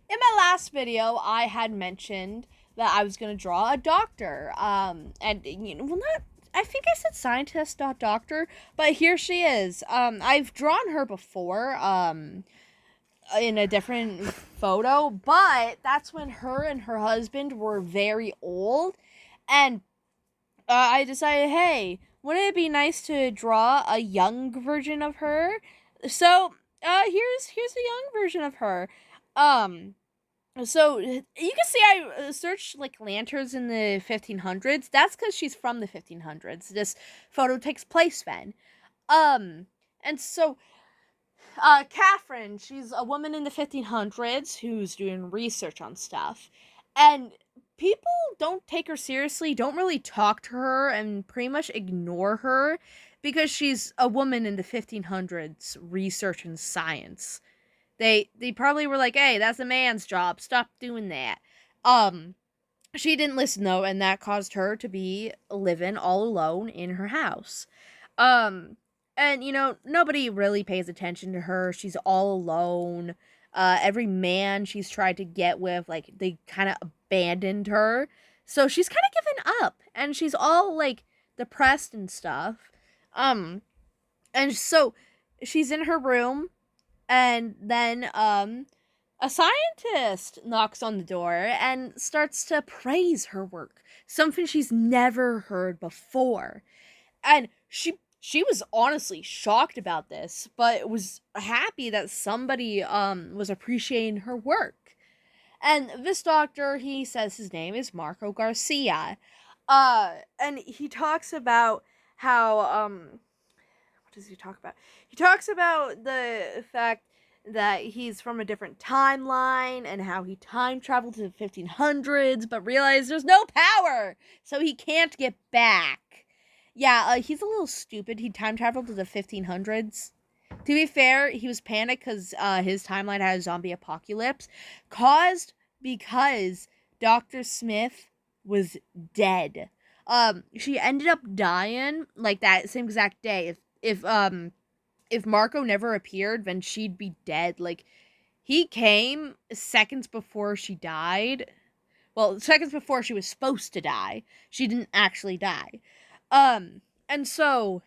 In my last video, I had mentioned that I was going to draw a doctor. Not. I think I said scientist, not doctor, but here she is. I've drawn her before. In a different photo, but that's when her and her husband were very old, and I decided, hey, wouldn't it be nice to draw a young version of her? So, here's a young version of her. Um, so you can see I searched like lanterns in the 1500s. That's because she's from the 1500s. This photo takes place then. Um, and so Catherine, she's a woman in the 1500s who's doing research on stuff, and people don't take her seriously, don't really talk to her, and pretty much ignore her because she's a woman in the 1500s researching science. They probably were like, "Hey, that's a man's job. Stop doing that." Um, she didn't listen though, and that caused her to be living all alone in her house. Um, and nobody really pays attention to her. She's all alone. Every man she's tried to get with, like, they kind of abandoned her. So she's kind of given up, and she's all like depressed and stuff. Um, and so she's in her room, and then a scientist knocks on the door and starts to praise her work, something she's never heard before. And she was honestly shocked about this, but was happy that somebody was appreciating her work. And this doctor, he says his name is Marco Garcia. And he talks about how what does he talk about? He talks about the fact that he's from a different timeline and how he time traveled to the 1500s but realized there's no power, so he can't get back. Yeah, he's a little stupid. He time traveled to the 1500s. To be fair, he was panicked because his timeline had a zombie apocalypse caused because Dr. Smith was dead. She ended up dying like that same exact day. If Marco never appeared, then she'd be dead. Like, he came seconds before she died. Well, seconds before she was supposed to die. She didn't actually die. And so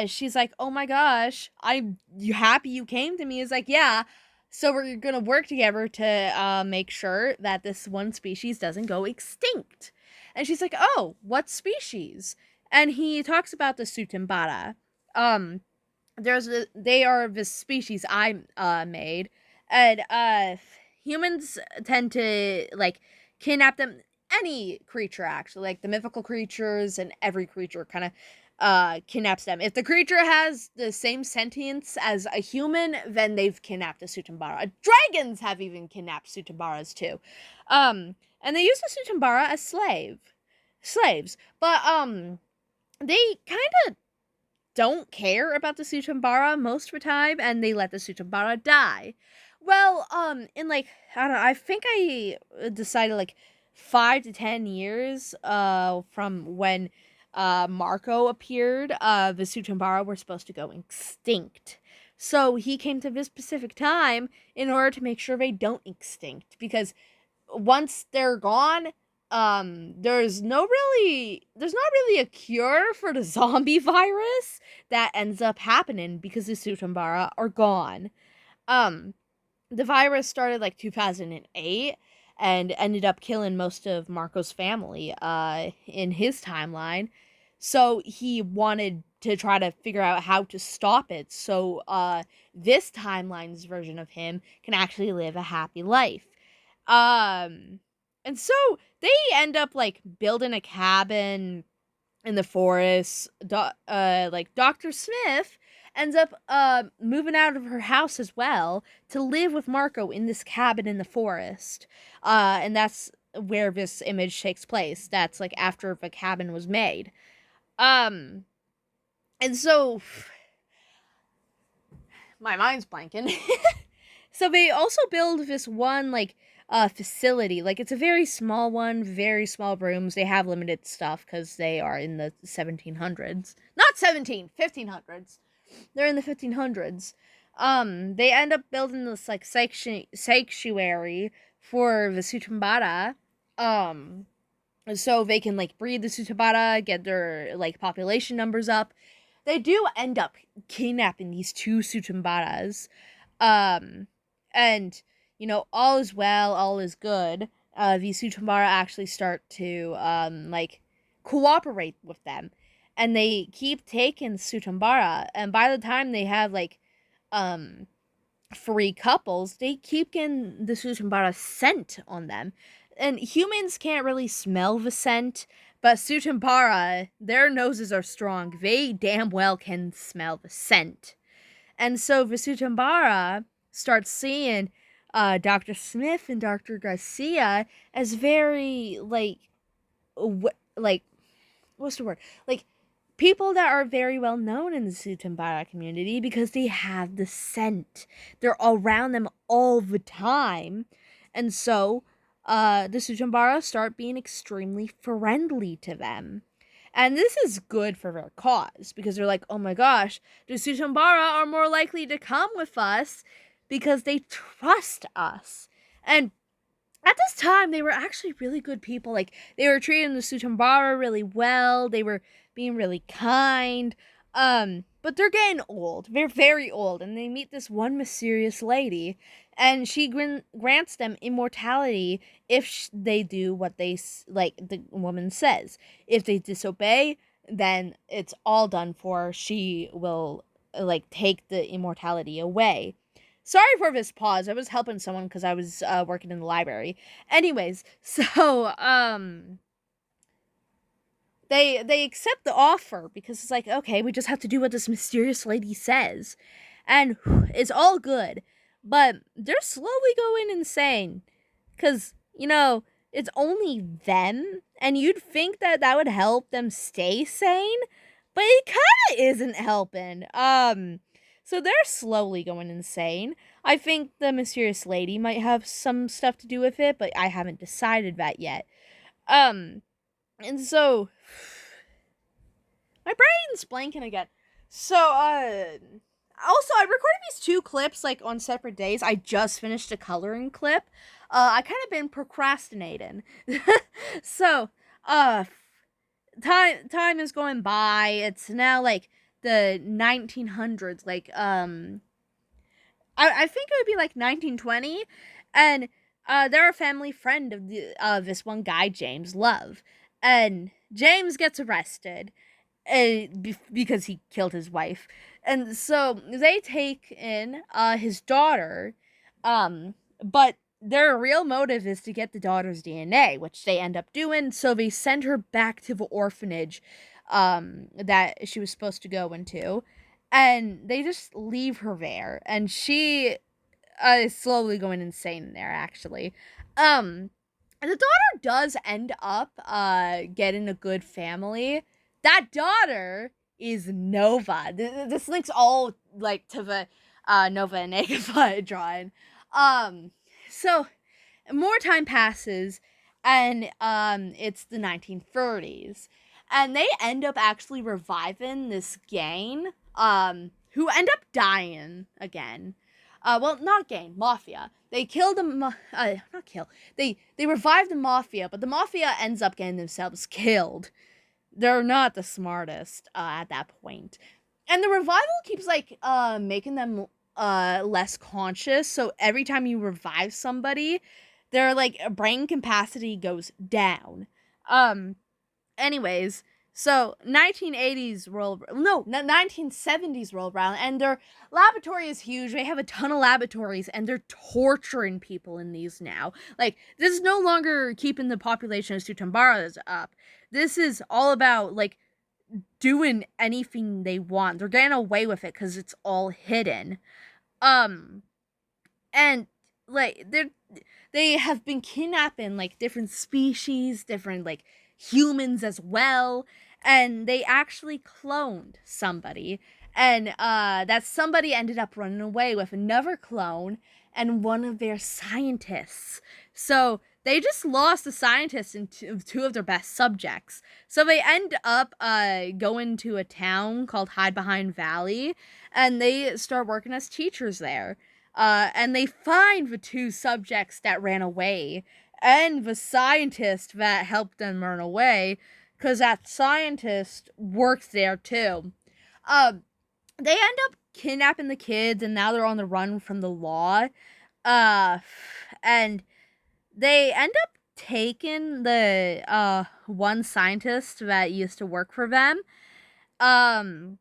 she's like, "Oh my gosh, I'm happy you came to me." Is like, "Yeah, so we're gonna work together to make sure that this one species doesn't go extinct." And she's like, "Oh, what species?" And he talks about the Sutimbara. Um, they are the species I made, and humans tend to like kidnap them. Any creature, actually, like the mythical creatures, and every creature kind of kidnaps them. If the creature has the same sentience as a human, then they've kidnapped a Sutambara. Dragons have even kidnapped Sutambaras too. And they use the Sutambara as slaves. But they kind of don't care about the Sutambara most of the time, and they let the Sutambara die. Well, in like, I don't know, I think I decided like 5 to 10 years from when Marco appeared, the Sutambara were supposed to go extinct. So he came to this specific time in order to make sure they don't extinct, because once they're gone, there's not really a cure for the zombie virus that ends up happening because the Sutambara are gone. Um, the virus started like 2008 and ended up killing most of Marco's family in his timeline. So he wanted to try to figure out how to stop it, so this timeline's version of him can actually live a happy life. Um and so they end up like building a cabin in the forest. Like Dr. Smith ends up moving out of her house as well to live with Marco in this cabin in the forest. And that's where this image takes place. That's like after the cabin was made. Um and so my mind's blanking. So they also build this one like facility. Like, it's a very small one, very small rooms. They have limited stuff because they are in the 1700s. Not 1500s. They're in the 1500s. They end up building this like sanctuary for the Sutambara, um, so they can like breed the Sutambara, get their like population numbers up. They do end up kidnapping these two Sutambaras, um, and all is well, all is good. These Sutambara actually start to like cooperate with them, and they keep taking Sutambara. And by the time they have like um free couples, they keep getting the Sutambara scent on them. And humans can't really smell the scent, but Sutambara, their noses are strong. They damn well can smell the scent. And so the Sutambara starts seeing Dr. Smith and Dr. Garcia as very, like, what's the word? Like, people that are very well known in the Sutambara community because they have the scent. They're around them all the time. And so the Sutambara start being extremely friendly to them. And this is good for their cause because they're like, oh my gosh, the Sutambara are more likely to come with us because they trust us. And at this time, they were actually really good people. Like, they were treating the Sutambara really well. They were being really kind. But they're getting old. They're very old. And they meet this one mysterious lady. And she grants them immortality if they do what the woman says. If they disobey, then it's all done for. She will, take the immortality away. Sorry for this pause. I was helping someone because I was working in the library. Anyways, so they accept the offer because it's like, okay, we just have to do what this mysterious lady says, and it's all good. But they're slowly going insane because it's only them, and you'd think that that would help them stay sane, but it kind of isn't helping. So they're slowly going insane. I think the mysterious lady might have some stuff to do with it, but I haven't decided that yet. Um, and so my brain's blanking again. So, also I recorded these two clips like on separate days. I just finished a coloring clip. I kind of been procrastinating. So, time is going by. It's now like the 1900s, like I think it would be like 1920, and they're a family friend of this one guy, James Love, and James gets arrested because he killed his wife, and so they take in his daughter, but their real motive is to get the daughter's DNA, which they end up doing. So they send her back to the orphanage that she was supposed to go into, and they just leave her there, and she is slowly going insane in there, actually. The daughter does end up getting a good family. That daughter is Nova. This links all like to the Nova and Agatha drawing. So more time passes, and it's the 1930s, and they end up actually reviving this gang who end up dying again. Well, not gang, mafia. They killed the not kill. They revived the mafia, but the mafia ends up getting themselves killed. They're not the smartest at that point. And the revival keeps like making them less conscious. So every time you revive somebody, their like brain capacity goes down. Anyways, so 1970s roll around, and their laboratory is huge. They have a ton of laboratories, and they're torturing people in these now. Like, this is no longer keeping the population of Sutambaras up. This is all about, like, doing anything they want. They're getting away with it because it's all hidden. And, like, they have been kidnapping, like, different species, different, like, humans as well, and they actually cloned somebody, and that somebody ended up running away with another clone, and one of their scientists. So they just lost a scientist and two of their best subjects. So they end up going to a town called Hide Behind Valley, and they start working as teachers there. And they find the two subjects that ran away and the scientist that helped them run away, because that scientist works there too. Um, they end up kidnapping the kids, and now they're on the run from the law. Uh, and they end up taking the one scientist that used to work for them. Um,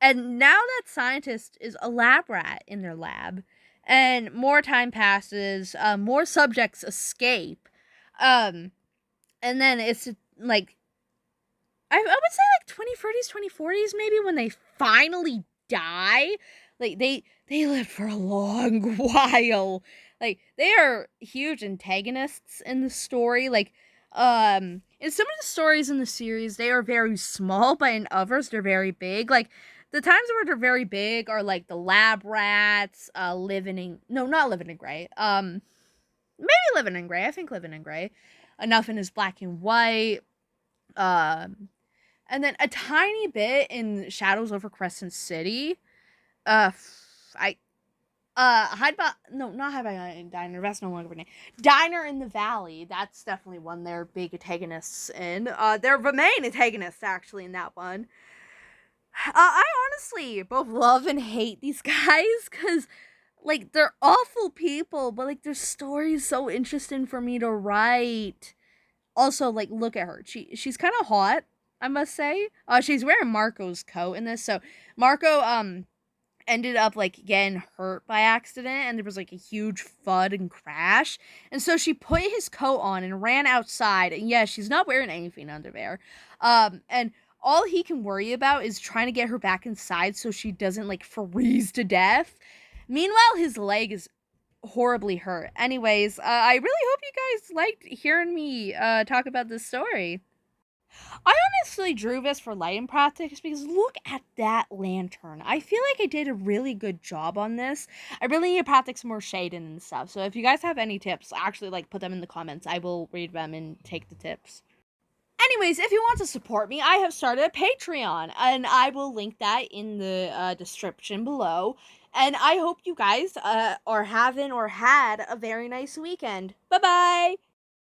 and now that scientist is a lab rat in their lab, and more time passes, more subjects escape. Um, and then it's like I would say like 2030s, 2040s maybe, when they finally die. Like they live for a long while. Like they are huge antagonists in the story. Like in some of the stories in the series they are very small, but in others they're very big. Like the times where they're very big are like the lab rats, living in no, not living in gray. Maybe living in gray. I think living in gray. Nothing is black and white. Um and then a tiny bit in Shadows over Crescent City. Uh, I not Hide by Diner. That's no longer a name. Diner in the Valley. That's definitely one they're big antagonists in. They're the main antagonists actually in that one. I honestly both love and hate these guys because like they're awful people, but like their story's so interesting for me to write. Also, like look at her. She's kind of hot, I must say. She's wearing Marco's coat in this. So Marco ended up like getting hurt by accident, and there was like a huge thud and crash, and so she put his coat on and ran outside, and yeah, she's not wearing anything under there. And all he can worry about is trying to get her back inside so she doesn't like freeze to death. Meanwhile, his leg is horribly hurt. Anyways, I really hope you guys liked hearing me talk about this story. I honestly drew this for lighting practice because look at that lantern. I feel like I did a really good job on this. I really need to practice more shading and stuff. So if you guys have any tips, actually like put them in the comments. I will read them and take the tips. Anyways, if you want to support me, I have started a Patreon, and I will link that in the description below. And I hope you guys are having or had a very nice weekend. Bye bye!